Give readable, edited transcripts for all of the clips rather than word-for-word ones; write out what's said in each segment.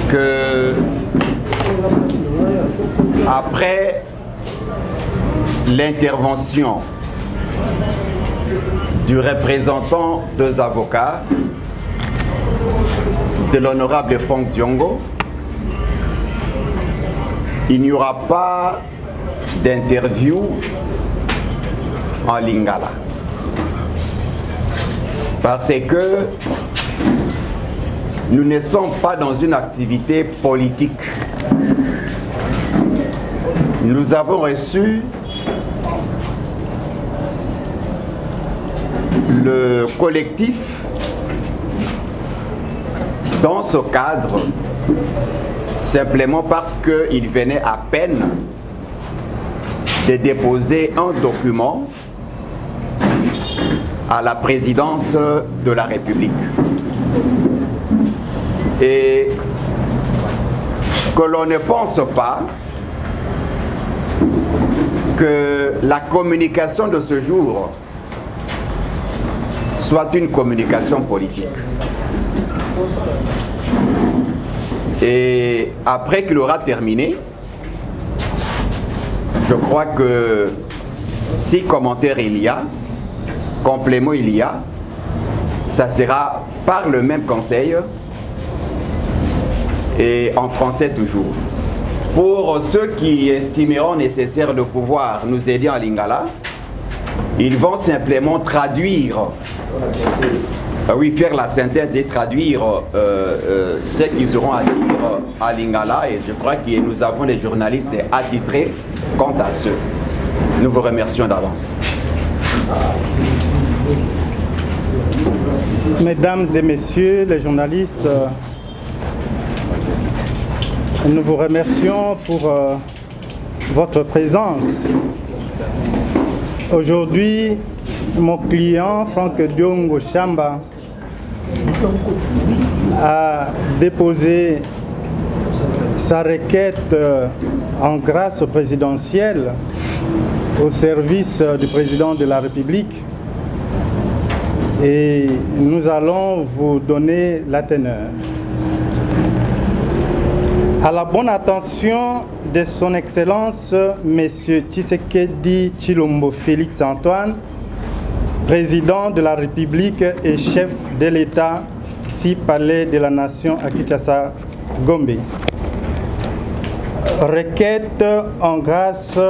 Que après l'intervention du représentant des avocats de l'honorable Franck Diongo, il n'y aura pas d'interview en lingala. Parce que nous ne sommes pas dans une activité politique. Nous avons reçu le collectif dans ce cadre simplement parce qu'il venait à peine de déposer un document à la présidence de la République. Et que l'on ne pense pas que la communication de ce jour soit une communication politique. Et après qu'il aura terminé, je crois que si commentaire il y a, complément il y a, ça sera par le même conseil et en français toujours. Pour ceux qui estimeront nécessaire de pouvoir nous aider en lingala, ils vont simplement traduire, faire la synthèse et traduire ce qu'ils auront à dire à lingala, et je crois que nous avons des journalistes attitrés quant à ceux. Nous vous remercions d'avance. Mesdames et messieurs les journalistes, nous vous remercions pour votre présence. Aujourd'hui, mon client, Franck Diongo Chamba, a déposé sa requête en grâce présidentielle au service du président de la République. Et nous allons vous donner la teneur. À la bonne attention de son Excellence, M. Tshisekedi Tshilombo Félix Antoine, président de la République et chef de l'État, 6 palais de la Nation à Kinshasa, Gombe. Requête en grâce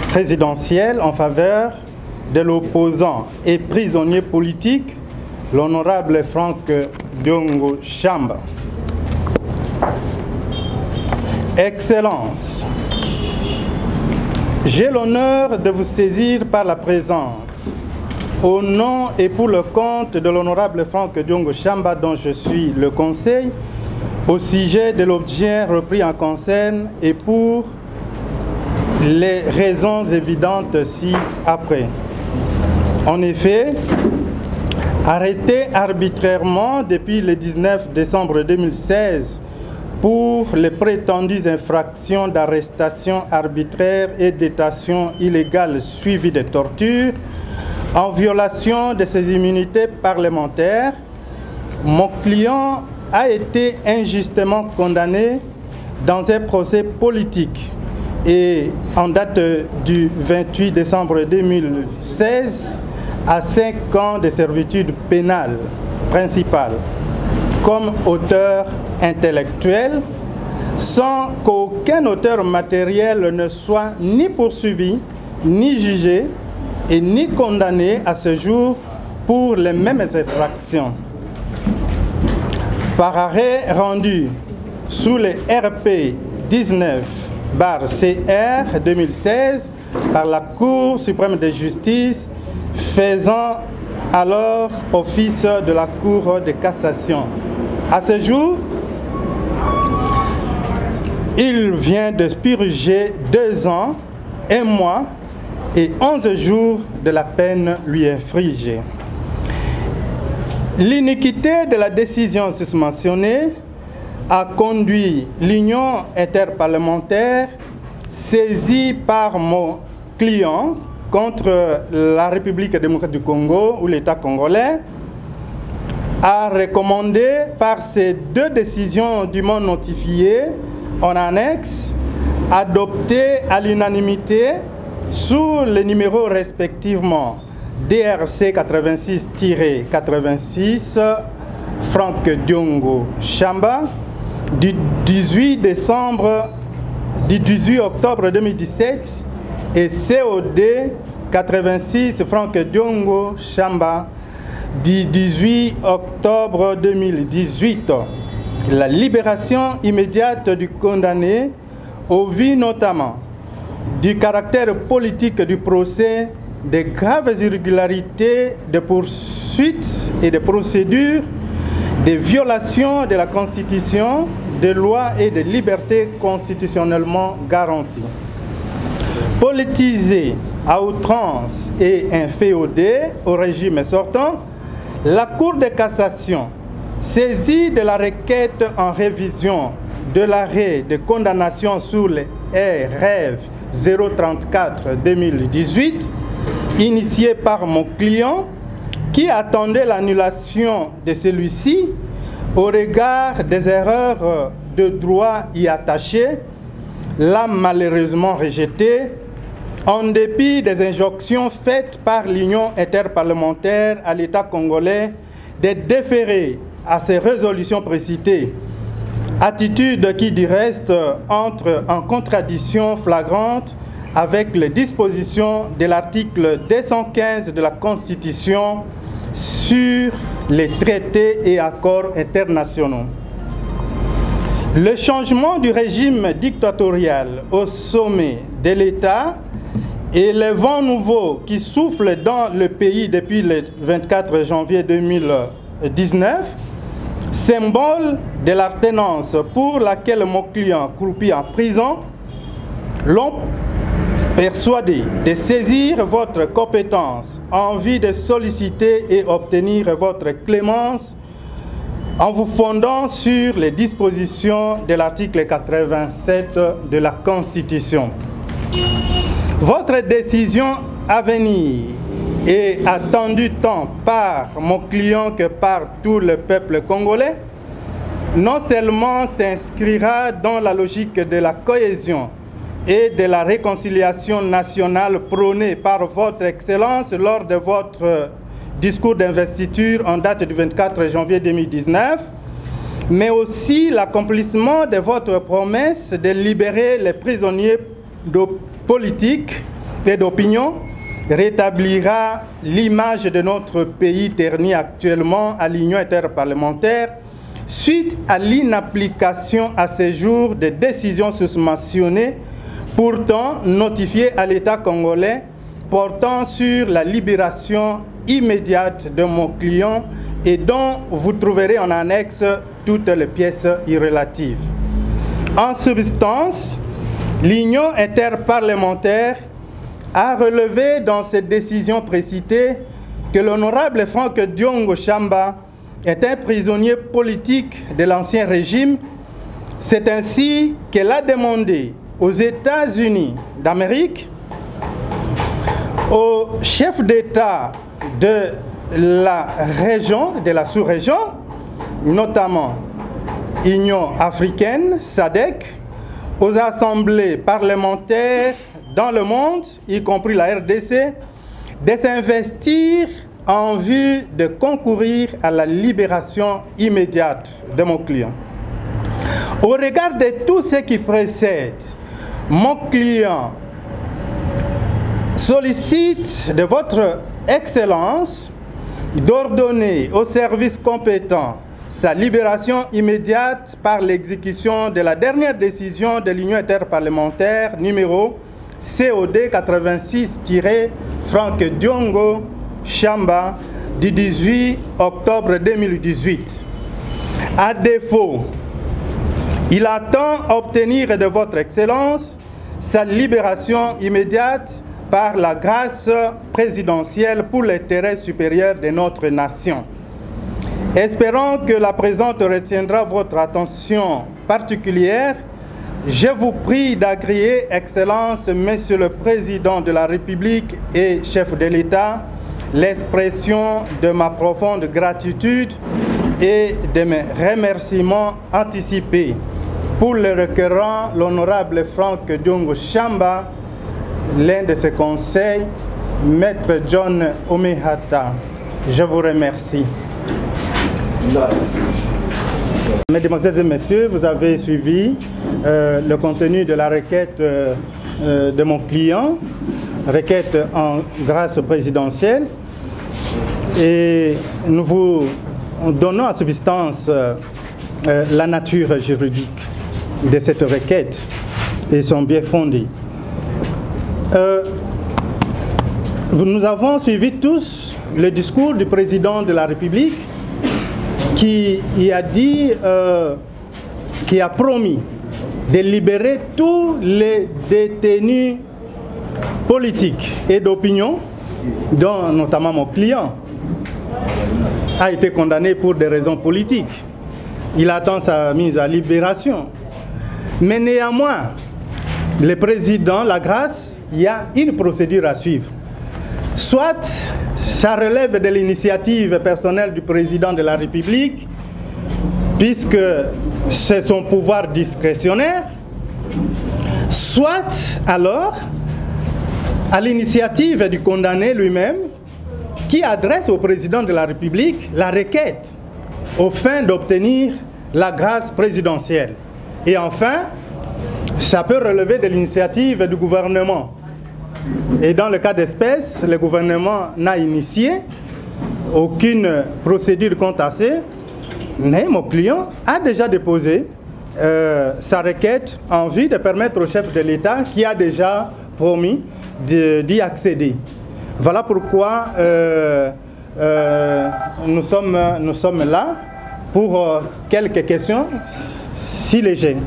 présidentielle en faveur de l'opposant et prisonnier politique, l'honorable Franck Diongo Chamba. Excellence, j'ai l'honneur de vous saisir par la présente, au nom et pour le compte de l'honorable Franck Diongo Chamba, dont je suis le conseil, au sujet de l'objet repris en concerne et pour les raisons évidentes ci-après. En effet, arrêté arbitrairement depuis le 19 décembre 2016 pour les prétendues infractions d'arrestation arbitraire et détention illégale suivies de tortures, en violation de ses immunités parlementaires, mon client a été injustement condamné dans un procès politique et en date du 28 décembre 2016 à 5 ans de servitude pénale principale comme auteur intellectuel, sans qu'aucun auteur matériel ne soit ni poursuivi, ni jugé et ni condamné à ce jour pour les mêmes infractions. Par arrêt rendu sous le RP 19/CR 2016 par la Cour suprême de justice, faisant alors office de la Cour de cassation. À ce jour, il vient de purger 2 ans, 1 mois et 11 jours de la peine lui infligée. L'iniquité de la décision susmentionnée a conduit l'Union interparlementaire saisie par mon client contre la République démocratique du Congo ou l'État congolais à recommander par ces deux décisions dûment notifiées en annexe, adoptées à l'unanimité sous les numéros respectivement DRC 86-86 Franck Diongo Chamba du 18 octobre 2017 et COD 86 Franck Diongo Chamba du 18 octobre 2018. La libération immédiate du condamné au vu notamment du caractère politique du procès, des graves irrégularités de poursuites et de procédures, des violations de la Constitution, des lois et des libertés constitutionnellement garanties. Politisé à outrance et inféodé au régime sortant, la Cour de cassation, saisie de la requête en révision de l'arrêt de condamnation sur le REV 034-2018, initié par mon client, qui attendait l'annulation de celui-ci au regard des erreurs de droit y attachées, l'a malheureusement rejeté en dépit des injonctions faites par l'Union interparlementaire à l'État congolais de déférer à ces résolutions précitées, attitude qui du reste entre en contradiction flagrante avec les dispositions de l'article 215 de la Constitution sur les traités et accords internationaux. Le changement du régime dictatorial au sommet de l'État et les vents nouveaux qui soufflent dans le pays depuis le 24 janvier 2019, symbole de la tenance pour laquelle mon client croupi en prison, l'ont persuadé de saisir votre compétence en vue de solliciter et obtenir votre clémence en vous fondant sur les dispositions de l'article 87 de la Constitution. Votre décision à venir est attendue tant par mon client que par tout le peuple congolais, non seulement s'inscrira dans la logique de la cohésion et de la réconciliation nationale prônée par votre Excellence lors de votre discours d'investiture en date du 24 janvier 2019, mais aussi l'accomplissement de votre promesse de libérer les prisonniers politiques et d'opinion, rétablira l'image de notre pays terni actuellement à l'Union interparlementaire suite à l'inapplication à ce jour des décisions susmentionnées pourtant notifiées à l'État congolais portant sur la libération immédiate de mon client et dont vous trouverez en annexe toutes les pièces irrelatives. En substance, l'Union interparlementaire a relevé dans cette décision précitée que l'honorable Franck Diongo Chamba est un prisonnier politique de l'ancien régime. C'est ainsi qu'elle a demandé aux États-Unis d'Amérique, aux chefs d'État de la région, de la sous-région, notamment Union africaine, SADC, aux assemblées parlementaires dans le monde, y compris la RDC, de s'investir en vue de concourir à la libération immédiate de mon client. Au regard de tout ce qui précède, mon client sollicite de votre Excellence d'ordonner aux services compétents sa libération immédiate par l'exécution de la dernière décision de l'Union interparlementaire numéro COD 86-Franck Diongo Chamba du 18 octobre 2018. À défaut, il attend obtenir de votre Excellence sa libération immédiate par la grâce présidentielle pour l'intérêt supérieur de notre nation. Espérant que la présente retiendra votre attention particulière, je vous prie d'agréer, Excellence, Monsieur le Président de la République et chef de l'État, l'expression de ma profonde gratitude et de mes remerciements anticipés pour le requérant, l'honorable Franck Diongo Chamba, l'un de ses conseils, Maître John Omehata. Je vous remercie. Mesdemoiselles et messieurs, vous avez suivi le contenu de la requête de mon client, requête en grâce présidentielle, et nous vous donnons à substance la nature juridique de cette requête et son bien fondé. Nous avons suivi tous le discours du président de la République qui a dit, qui a promis de libérer tous les détenus politiques et d'opinion, dont notamment mon client a été condamné pour des raisons politiques. Il attend sa mise à libération. Mais néanmoins, le président, la grâce, il y a une procédure à suivre. Soit ça relève de l'initiative personnelle du président de la République, puisque c'est son pouvoir discrétionnaire, soit alors à l'initiative du condamné lui-même, qui adresse au président de la République la requête aux fins d'obtenir la grâce présidentielle. Et enfin, ça peut relever de l'initiative du gouvernement. Et dans le cas d'espèce, le gouvernement n'a initié aucune procédure contestée, mais mon client a déjà déposé sa requête en vue de permettre au chef de l'État, qui a déjà promis d'y accéder. Voilà pourquoi nous sommes là pour quelques questions si légères.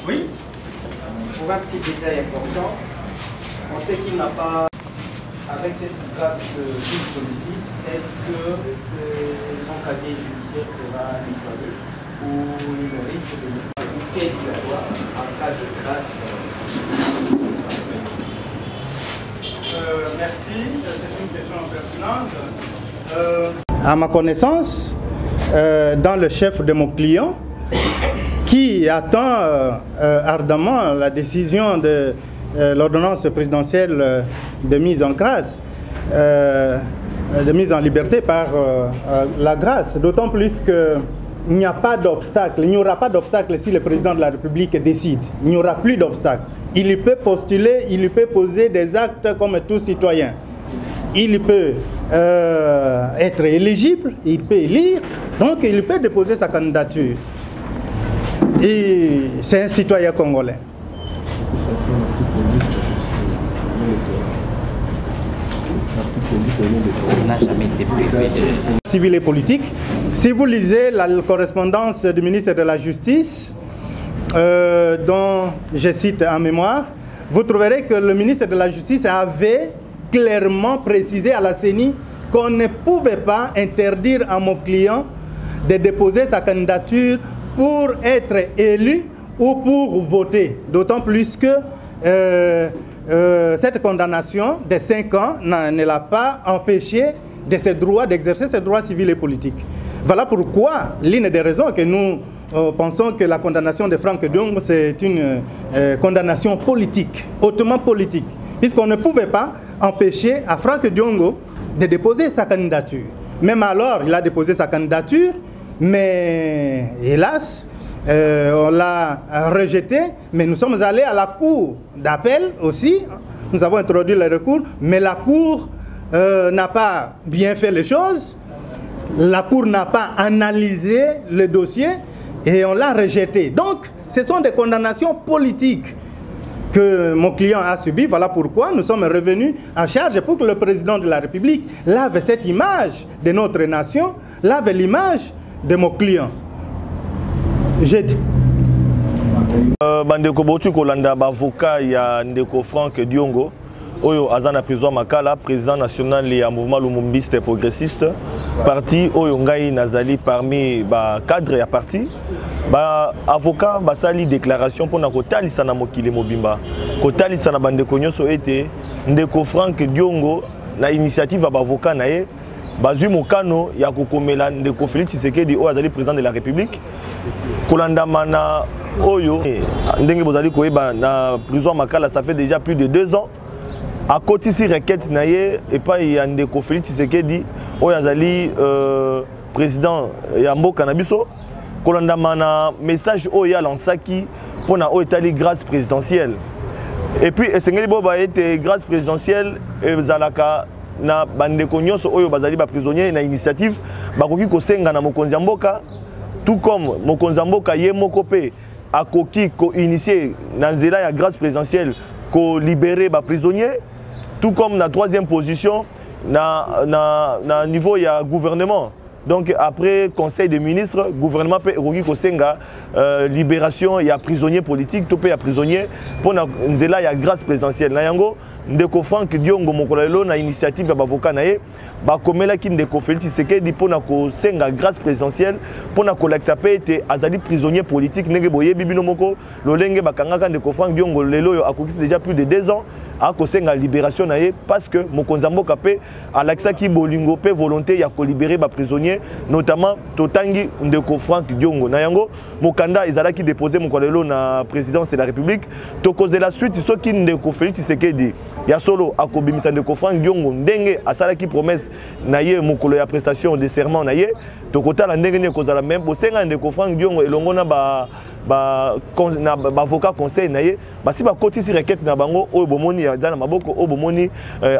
Oui. Pour un petit détail important, on sait qu'il n'a pas, avec cette grâce qu'il sollicite, est-ce que son casier judiciaire sera nettoyé ou il risque de ne pas bouquer en cas de grâce? Merci, c'est une question pertinente. À ma connaissance, dans le chef de mon client, qui attend ardemment la décision de l'ordonnance présidentielle de mise en grâce, de mise en liberté par la grâce, d'autant plus qu'il n'y a pas d'obstacle, il n'y aura pas d'obstacle si le président de la République décide, il n'y aura plus d'obstacle. Il peut postuler, il peut poser des actes comme tout citoyen. Il peut être éligible, il peut élire, donc il peut déposer sa candidature. Et c'est un citoyen congolais. n'a jamais été prévu. Civil et politique. Si vous lisez la correspondance du ministre de la Justice, dont je cite en mémoire, vous trouverez que le ministre de la Justice avait clairement précisé à la CENI qu'on ne pouvait pas interdire à mon client de déposer sa candidature pour être élu ou pour voter. D'autant plus que cette condamnation de 5 ans ne l'a pas empêché de ses droits, d'exercer ses droits civils et politiques. Voilà pourquoi l'une des raisons que nous pensons que la condamnation de Franck Diongo, c'est une condamnation politique, hautement politique, puisqu'on ne pouvait pas empêcher à Franck Diongo de déposer sa candidature. Même alors, il a déposé sa candidature, mais hélas, on l'a rejeté, mais nous sommes allés à la cour d'appel aussi, nous avons introduit le recours, mais la cour n'a pas bien fait les choses, la cour n'a pas analysé le dossier et on l'a rejeté. Donc, ce sont des condamnations politiques. que mon client a subi. Voilà pourquoi nous sommes revenus en charge pour que le président de la République lave cette image de notre nation, lave l'image de mon client. J'ai dit. Bandeko Botu Kolanda, avocat ya Ndeko Franck Diongo, Oyo Azana Prison Makala, président national et mouvement lumumbiste et progressiste, parti Oyo Ngai Nazali parmi cadre et parti. Avocat basali déclaration pour na kotalisa na mokili mobimba kotalisa na bandeko nyoso ete Ndeko Franck Diongo na initiative ya avocat na ye bazui mokano ya kokomela Ndeko Félix Tshisekedi oyo azali président de la République kolanda mana oyo ndenge bozali koyeba na prison Makala ça fait déjà plus de 2 ans à côté si requête na ye et pas ya Ndeko Félix Tshisekedi oyo azali président ya mboka na biso kolanda mana message oyo lancaki pour na etali grâce présidentielle et puis esengeli boba ete grâce présidentielle ezalaka na bandeko nyonso oyo bazali ba prisonnier na initiative bakoki kosenga na mokonzi ya mboka tout comme mokonzi ya mboka ye moko pe akoki ko initier na nzela ya grâce présidentielle ko libérer ba prisonnier tout comme na troisième position na niveau ya gouvernement. Donc après conseil des ministres, gouvernement peut erogi kosenga libération, il y a prisonniers politiques, tout peut y a prisonniers pour nzela ya grâce présidentielle. Na yango Ndeko Franck Diongo mokolelo na initiative ya bavocat na ye ba komela ki Ndeko Félix Tshisekedi pour na kosenga grâce présidentielle pour na kolakisa pe ete azali prisonnier politique ndenge boye bibino moko lolenge bakangaka Ndeko Franck Diongo lelo yo akokisi déjà plus de 2 ans a kosenga libération na ye parce que mokonzi mboka pe alakisa ki bolingo pe volonté ya ko libérer ba prisonniers notamment totangi Ndeko Franck Diongo na yango mokanda ezalaki déposer mokolelo na présidence de la République to cause la suite soki Ndeko Félix Tshisekedi ya solo akobimisa Ndeko Franck Diongo ndenge asalaki promesse na ye mokolo ya prestation de serment na ye to kota la ndenge ne kozala même bosenga Ndeko Franck Diongo elongo na avocat conseil na ye basi ba koti si requête na bango oyo bomoni ya dana maboko oyo bomoni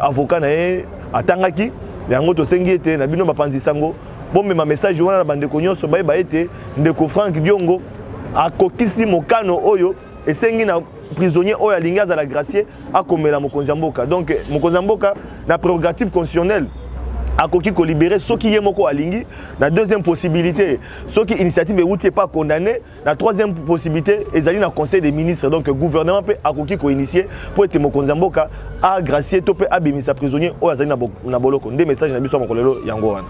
avocat na ye atangaki yango to sengi ete na bino bapanzi sango bombe ma message wana na bandeko nyonso ba ete Ndeko Franck Diongo akokisi mokano oyo esengi na prisonnier oyo alingi azala gracier akomela mokonzi mboka. Donc mokonzi mboka na prérogative constitutionnelle akoki ko libérer soki ye moko alingi. La deuxième possibilité soki initiative outil pas condamné. La troisième possibilité ezali na conseil des ministres donc gouvernement peut akoki ko initier pour être mokonzi mboka a gracier to pe abimisa prisonnier oyo azali na boloko nde message na biso mokolelo yango wana.